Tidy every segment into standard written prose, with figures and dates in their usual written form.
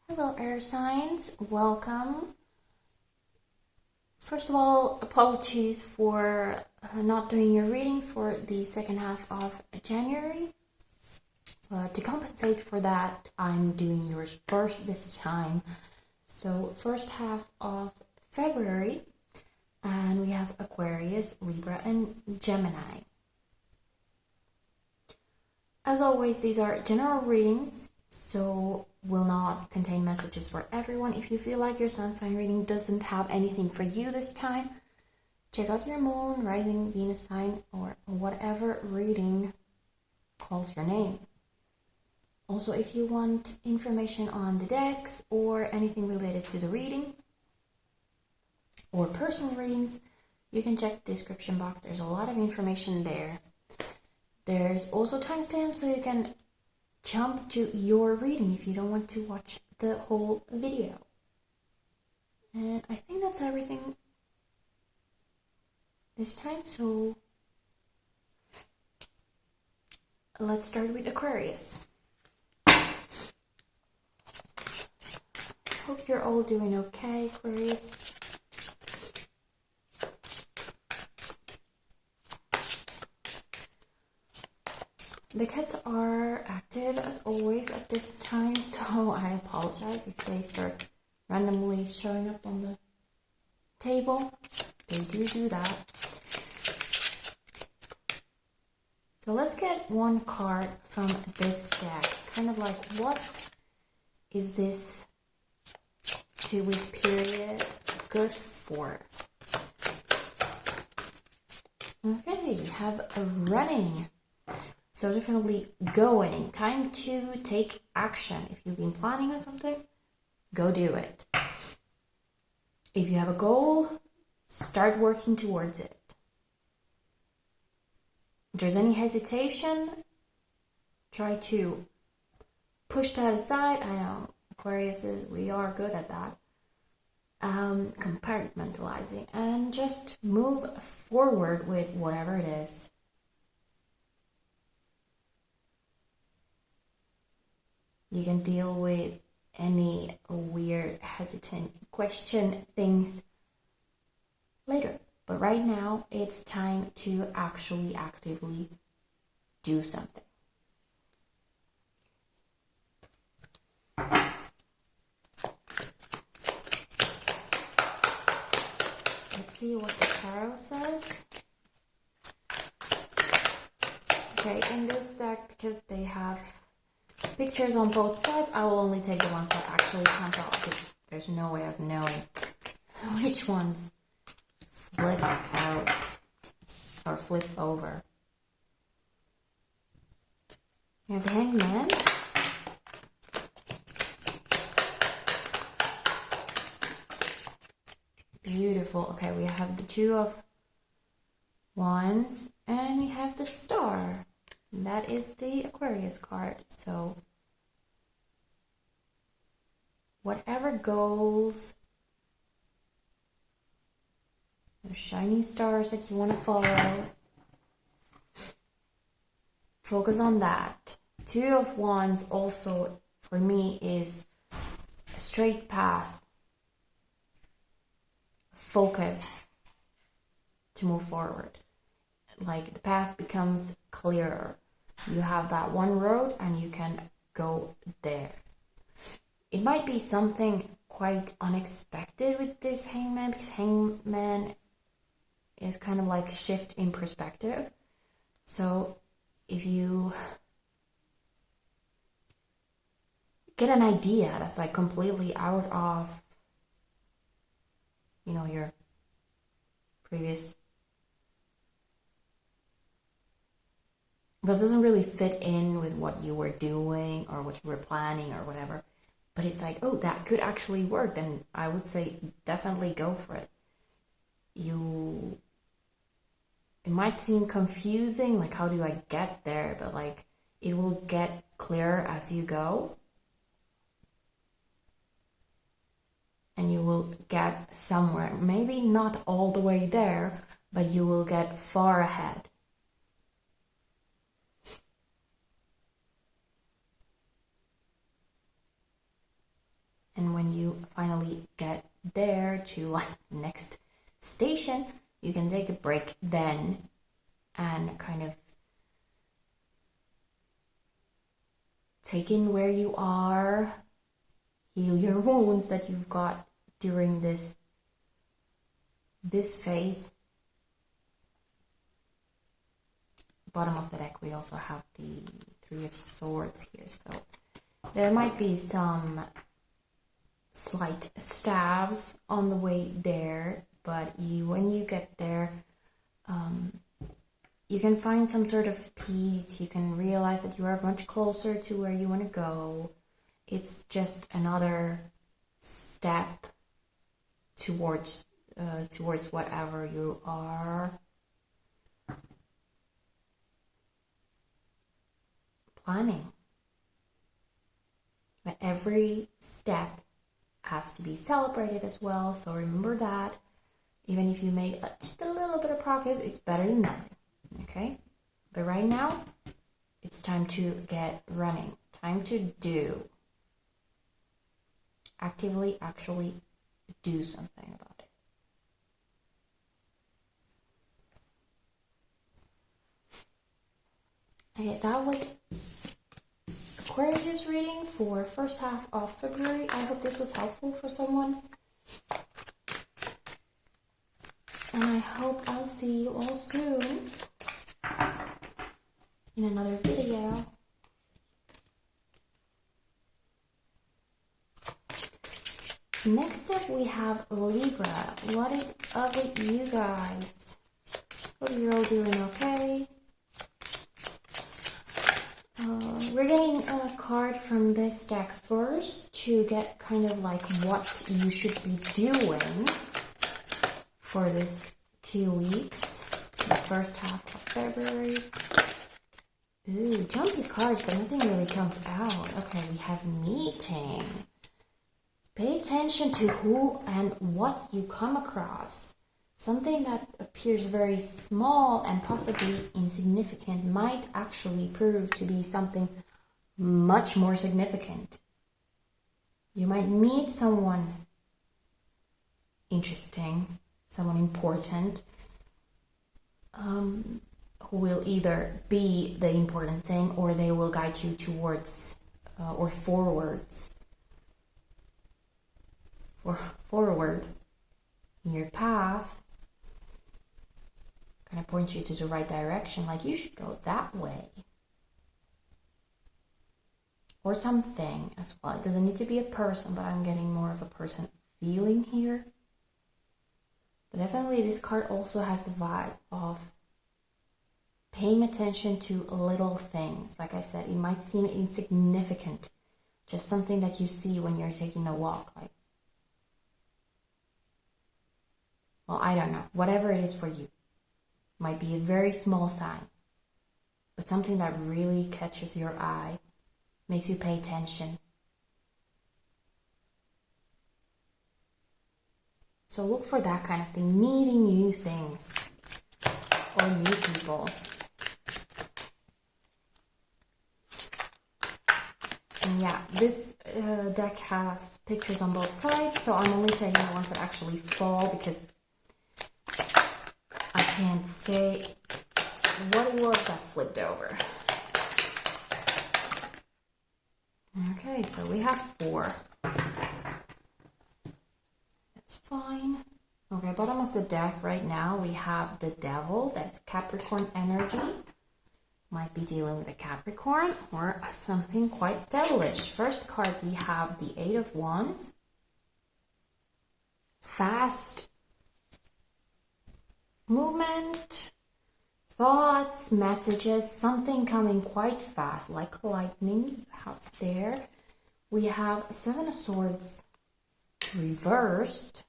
Hello, air signs. Welcome. First of all, apologies for not doing your reading for the second half of January. To compensate for that, I'm doing yours first this time. So, first half of February, and we have Aquarius, Libra, and Gemini. As always, these are general readings, so will not contain messages for everyone. If you feel like your sun sign reading doesn't have anything for you this time, check out your moon, rising, Venus sign, or whatever reading calls your name. Also, if you want information on the decks or anything related to the reading or personal readings, you can check the description box. There's a lot of information there. There's also timestamps so you can jump to your reading if you don't want to watch the whole video. And I think that's everything this time, so let's start with Aquarius. Hope you're all doing okay, Aquarius. The cats are active as always at this time, so I apologize if they start randomly showing up on the table. They do that. So let's get one card from this deck. Kind of like, what is this 2-week period good for? Okay, we have a running. So definitely going. Time to take action. If you've been planning on something, go do it. If you have a goal, start working towards it. If there's any hesitation, try to push that aside. I know Aquarius, we are good at that. Compartmentalizing and just move forward with whatever it is. You can deal with any weird, hesitant question things later. But right now, it's time to actually actively do something. Let's see what the tarot says. Okay, in this deck, because they have pictures on both sides, I will only take the ones that actually jump out because there's no way of knowing which ones flip out or flip over. We have the Hangman. Beautiful. Okay, we have the Two of Wands and we have the Star. That is the Aquarius card. So whatever goals, the shining stars that you want to follow, focus on that. Two of Wands also for me is a straight path, focus to move forward. Like the path becomes clearer. You have that one road and you can go there. It might be something quite unexpected with this Hangman, because Hangman is kind of like shift in perspective. So if you get an idea that's like completely out of, your previous, that doesn't really fit in with what you were doing or what you were planning or whatever, but it's like, oh, that could actually work, then I would say definitely go for it. It might seem confusing, like how do I get there, but like it will get clearer as you go, and you will get somewhere. Maybe not all the way there, but you will get far ahead. there to like next station, you can take a break then and kind of take in where you are, heal your wounds that you've got during this phase. Bottom of the deck, we also have the Three of Swords here, so there might be some slight stabs on the way there, but when you get there, you can find some sort of peace. You can realize that you are much closer to where you want to go. It's just another step towards whatever you are planning. But every step has to be celebrated as well, so remember that. Even if you make just a little bit of progress, it's better than nothing, okay? But right now, it's time to get running. Time to do. Actively, actually do something about it. Okay, that was Aquarius reading for first half of February. I hope this was helpful for someone. And I hope I'll see you all soon in another video. Next up we have Libra. What is up with you guys? Hope you're all doing okay. We're getting a card from this deck first to get kind of like what you should be doing for this 2 weeks, the first half of February. Ooh, jumpy cards, but nothing really comes out. Okay, we have meeting. Pay attention to who and what you come across. Something that appears very small and possibly insignificant might actually prove to be something much more significant. You might meet someone interesting, someone important, who will either be the important thing or they will guide you towards or forwards or forward in your path, kind of point you to the right direction, like you should go that way. Or something as well. It doesn't need to be a person, but I'm getting more of a person feeling here. But definitely this card also has the vibe of paying attention to little things. Like I said, it might seem insignificant, just something that you see when you're taking a walk. Like, well, I don't know. Whatever it is for you. Might be a very small sign, but something that really catches your eye, makes you pay attention. So look for that kind of thing, meeting new things or new people. And yeah, this deck has pictures on both sides, so I'm only taking the ones that actually fall because I can't say what it was that flipped over. Okay, so we have 4. That's fine. Okay, bottom of the deck right now we have the Devil. That's Capricorn energy. Might be dealing with a Capricorn or something quite devilish. First card we have the 8 of Wands. Fast movement, thoughts, messages, something coming quite fast, like lightning you have there. We have 7 of Swords reversed.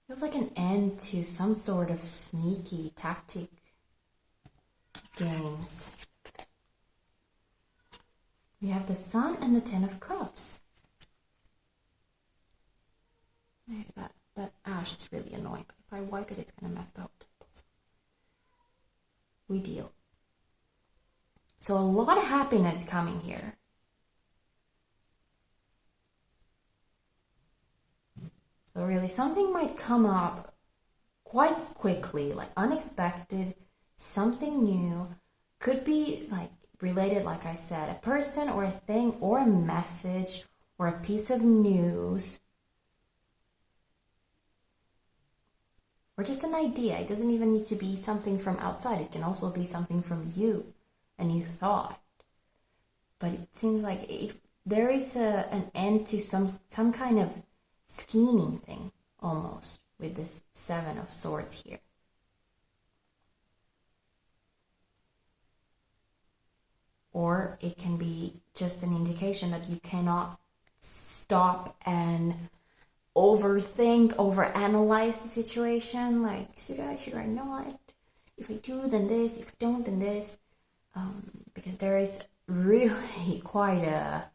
Feels like an end to some sort of sneaky tactic games. We have the Sun and the 10 of Cups. That ash is really annoying. If I wipe it, it's going to mess up. We deal. So a lot of happiness coming here. So really something might come up quite quickly, like unexpected, something new. Could be like related, like I said, a person or a thing or a message or a piece of news. Or just an idea. It doesn't even need to be something from outside. It can also be something from you, a new thought. But it seems like there is an end to some kind of scheming thing, almost, with this Seven of Swords here. Or it can be just an indication that you cannot stop and overthink, overanalyze the situation. Like, should I not? If I do, then this. If I don't, then this. Because there is really quite a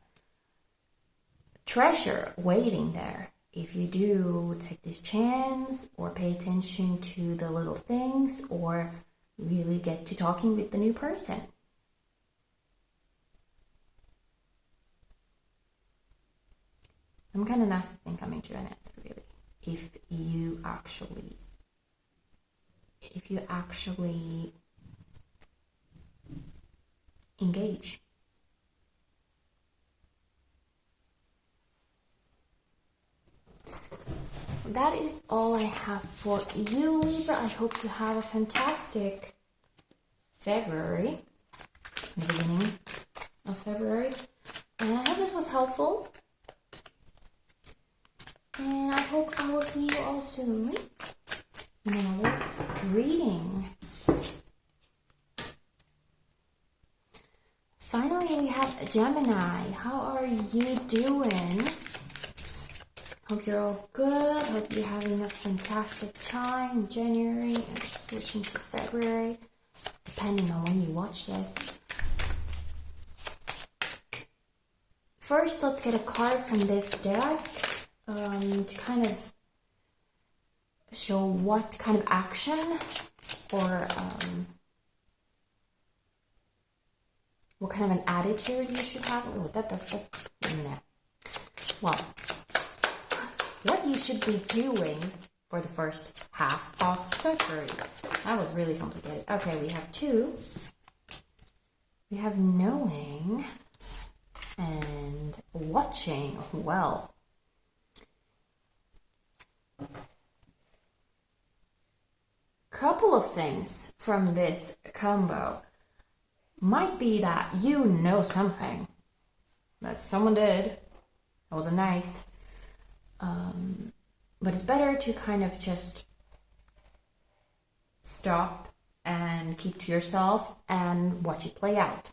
treasure waiting there. If you do take this chance, or pay attention to the little things, or really get to talking with the new person. Some kind of nasty thing coming to an end, really. If you actually engage. That is all I have for you, Libra. I hope you have a fantastic February, the beginning of February. And I hope this was helpful. And I hope I will see you all soon in another reading. Finally, we have Gemini. How are you doing? Hope you're all good. Hope you're having a fantastic time in January and switching to February, depending on when you watch this. First, let's get a card from this deck to kind of show what kind of action or what kind of an attitude you should have. Oh, that's in there. Well, what you should be doing for the first half of February. That was really complicated. Okay, we have two. We have knowing and watching. Well, couple of things from this combo might be that you know something that someone did that wasn't nice. But it's better to kind of just stop and keep to yourself and watch it play out.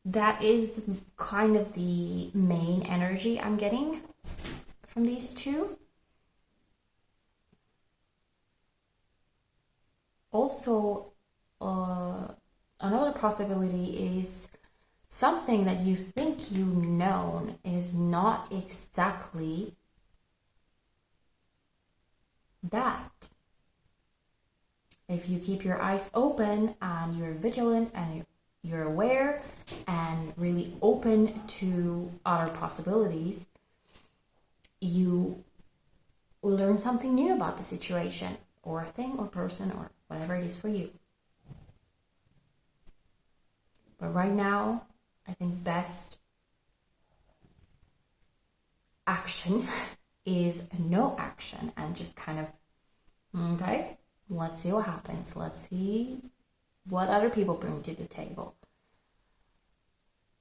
That is kind of the main energy I'm getting from these two. Also, another possibility is something that you think you know is not exactly that. If you keep your eyes open and you're vigilant and you're aware and really open to other possibilities, you will learn something new about the situation or thing or person or whatever it is for you. But right now, I think best action is no action and just kind of, okay, let's see what happens. Let's see what other people bring to the table.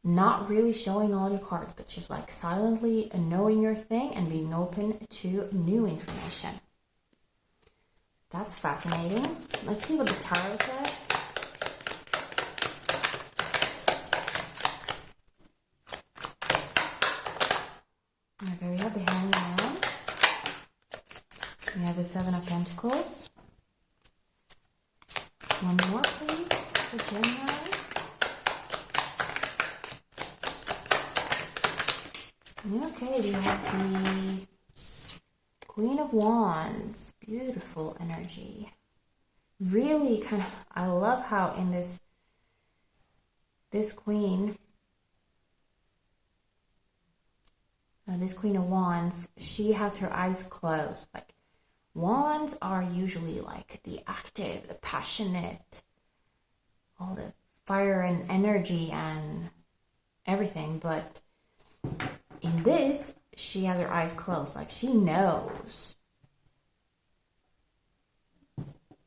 Not really showing all your cards, but just like silently knowing your thing and being open to new information. That's fascinating. Let's see what the tarot says. Okay, we have the Hangman. We have the Seven of Pentacles. One more, please, for Gemini. Okay, we have the Queen of Wands. Beautiful energy. Really kind of, I love how in this Queen this Queen of Wands, she has her eyes closed. Like, Wands are usually like the active, the passionate, all the fire and energy and everything. But in this, she has her eyes closed. Like, she knows.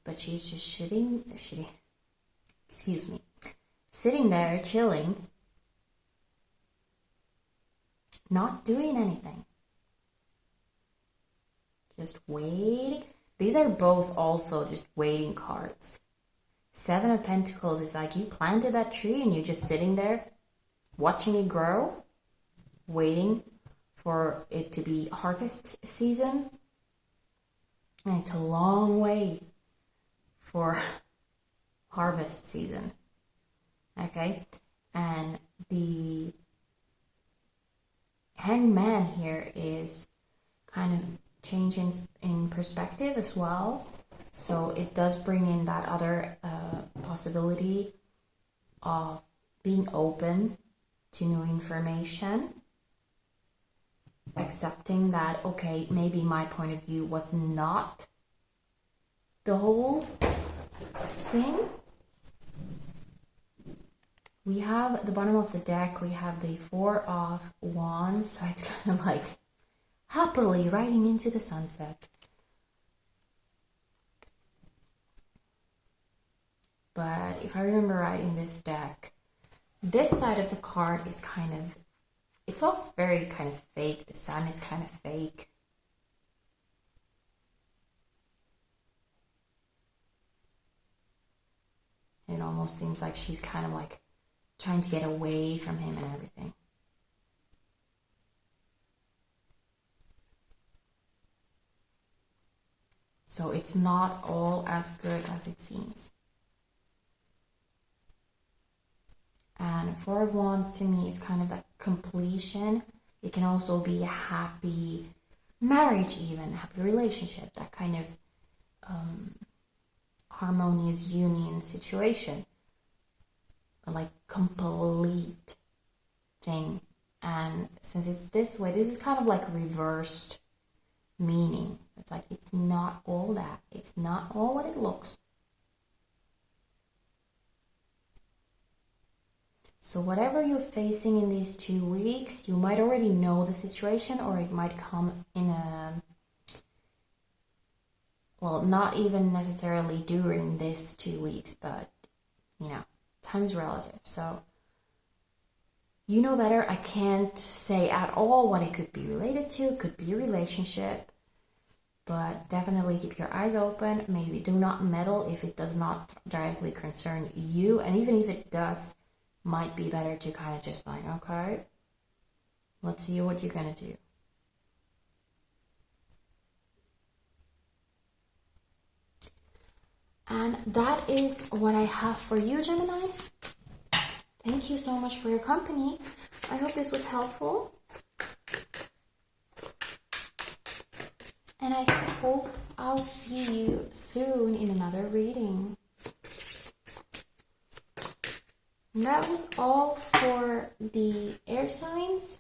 But she's just sitting there chilling, not doing anything, just waiting. These are both also just waiting cards. Seven of Pentacles is like you planted that tree and you're just sitting there watching it grow, waiting for it to be harvest season. And it's a long way for harvest season. Okay? And the Hangman here is kind of changing in perspective as well. So it does bring in that other possibility of being open to new information, accepting that, okay, maybe my point of view was not the whole thing. We have at the bottom of the deck, we have the Four of Wands, so it's kind of like happily riding into the sunset. But if I remember right in this deck, this side of the card is kind of, it's all very kind of fake. The sun is kind of fake. It almost seems like she's kind of like trying to get away from him and everything. So it's not all as good as it seems. And Four of Wands to me is kind of that completion. It can also be a happy marriage even, a happy relationship, that kind of harmonious union situation. But like complete thing. And since it's this way, this is kind of like reversed meaning. It's like it's not all that. It's not all what it looks. So whatever you're facing in these 2 weeks, you might already know the situation, or it might come in a, well, not even necessarily during this 2 weeks, but, you know, time is relative. So you know better. I can't say at all what it could be related to. It could be a relationship, but definitely keep your eyes open. Maybe do not meddle if it does not directly concern you. And even if it does, might be better to kind of just like, okay, let's see what you're going to do. And that is what I have for you, Gemini. Thank you so much for your company. I hope this was helpful. And I hope I'll see you soon in another reading. And that was all for the air signs.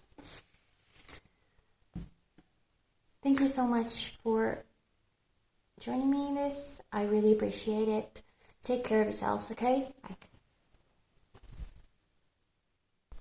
Thank you so much for joining me in this. I really appreciate it. Take care of yourselves, okay? Bye.